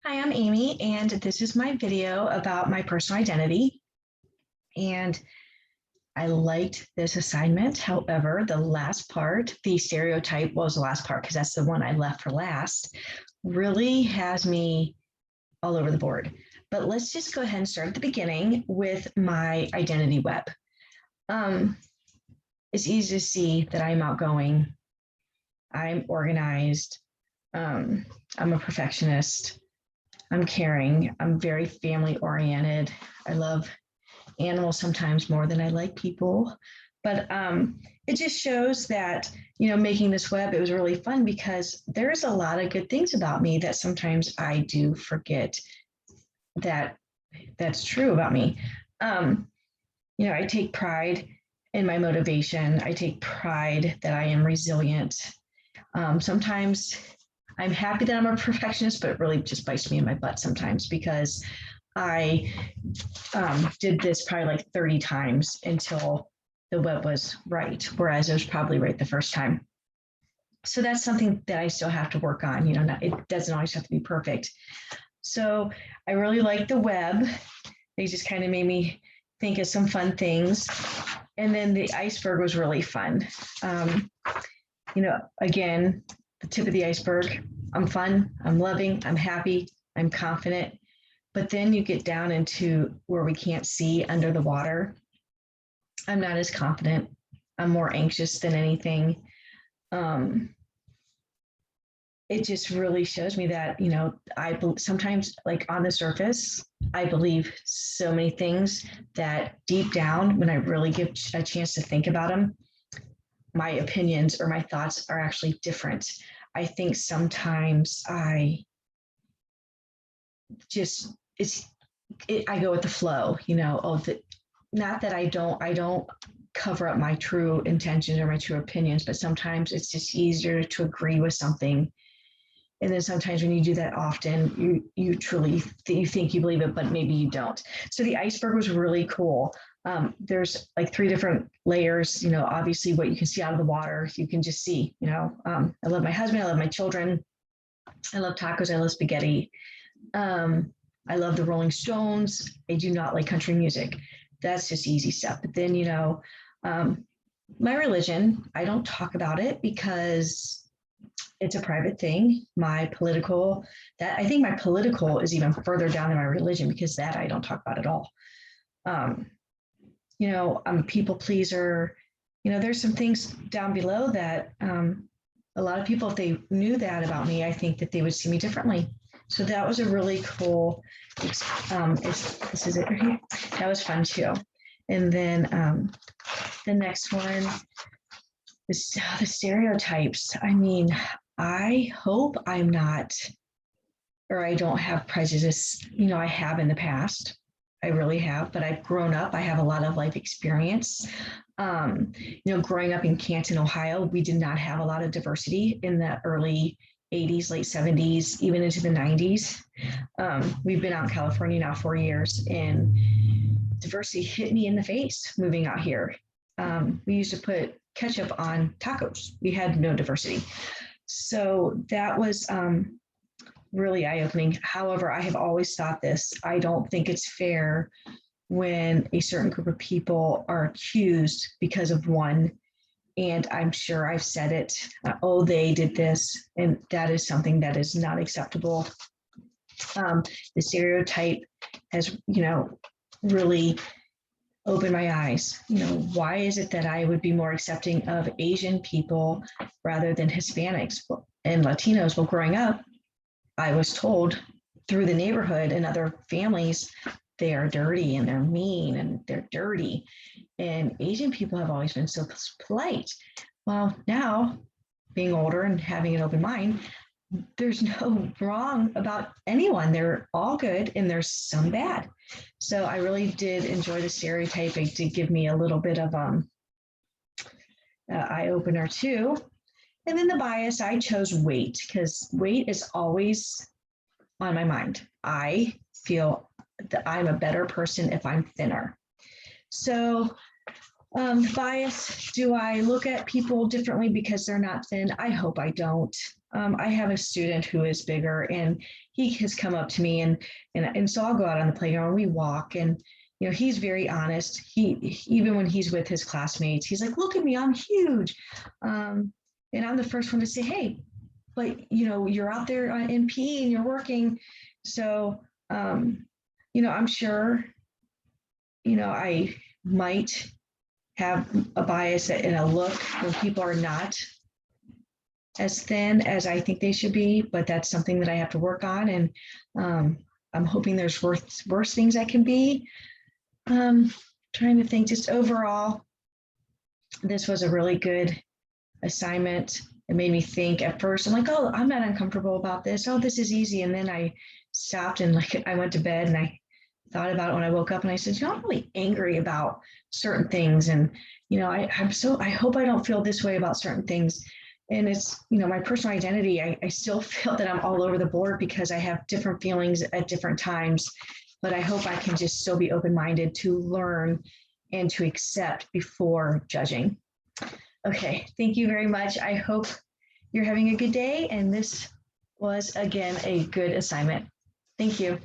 Hi, I'm Amy, and this is my video about my personal identity. And I liked this assignment. However, the last part, the stereotype was the last part because that's the one I left for last, really has me all over the board. But let's just go ahead and start at the beginning with my identity web. It's easy to see that I'm outgoing, I'm organized, I'm a perfectionist, I'm caring. I'm very family oriented. I love animals sometimes more than I like people. But it just shows that, making this web, it was really fun because there's a lot of good things about me that sometimes I do forget that that's true about me. I take pride in my motivation. I take pride that I am resilient. Sometimes I'm happy that I'm a perfectionist, but it really just bites me in my butt sometimes because I did this probably like 30 times until the web was right, whereas it was probably right the first time. So that's something that I still have to work on. It doesn't always have to be perfect. So I really like the web. They just kind of made me think of some fun things. And then the iceberg was really fun. Again, the tip of the iceberg. I'm fun, I'm loving, I'm happy, I'm confident. But then you get down into where we can't see under the water. I'm not as confident. I'm more anxious than anything. It just really shows me that, I sometimes, like on the surface, I believe so many things that deep down, when I really give a chance to think about them, my opinions or my thoughts are actually different. I think sometimes I go with the flow, not that I don't cover up my true intentions or my true opinions, but sometimes it's just easier to agree with something. And then sometimes when you do that often, you truly you think you believe it, but maybe you don't. So the iceberg was really cool. There's like 3 different layers, obviously what you can see out of the water, you can just see, I love my husband, I love my children, I love tacos, I love spaghetti. I love the Rolling Stones. I do not like country music. That's just easy stuff. But then, my religion, I don't talk about it because it's a private thing. I think my political is even further down than my religion because that I don't talk about at all. I'm a people pleaser. There's some things down below that a lot of people, if they knew that about me, I think that they would see me differently. So that was a really cool, this is it right here. That was fun too. And then the next one is the stereotypes. I mean, I hope I'm not, or I don't have prejudice. I have in the past. I really have, but I've grown up. I have a lot of life experience. Growing up in Canton, Ohio, we did not have a lot of diversity in the early 80s, late 70s, even into the 90s. We've been out in California now 4 years, and diversity hit me in the face moving out here. We used to put ketchup on tacos. We had no diversity. So that was really eye-opening. However, I have always thought this. I don't think it's fair when a certain group of people are accused because of one. And I'm sure I've said it, oh, they did this, and that is something that is not acceptable. The stereotype has, really opened my eyes. Why is it that I would be more accepting of Asian people rather than Hispanics and Latinos? Well, growing up, I was told through the neighborhood and other families, they are dirty and they're mean and they're dirty. And Asian people have always been so polite. Well, now being older and having an open mind, there's no wrong about anyone. They're all good and there's some bad. So I really did enjoy the stereotype. It did give me a little bit of eye opener too. And then the bias, I chose weight because weight is always on my mind. I feel that I'm a better person if I'm thinner. So bias, do I look at people differently because they're not thin? I hope I don't. I have a student who is bigger, and he has come up to me, and so I'll go out on the playground, we walk, and he's very honest. He even when he's with his classmates, he's like, "Look at me, I'm huge," and I'm the first one to say, "Hey, but you're out there in PE and you're working." So I'm sure I might have a bias in a look when people are not as thin as I think they should be, but that's something that I have to work on. And I'm hoping there's worse things I can be. Trying to think, just overall, this was a really good assignment. It made me think at first. I'm like, oh, I'm not uncomfortable about this. Oh, this is easy. And then I stopped and I went to bed and I thought about it when I woke up, and I said, I'm really angry about certain things. And, I hope I don't feel this way about certain things. And it's, my personal identity, I still feel that I'm all over the board because I have different feelings at different times, but I hope I can just still be open-minded to learn and to accept before judging. Okay, thank you very much. I hope you're having a good day. And this was, again, a good assignment. Thank you.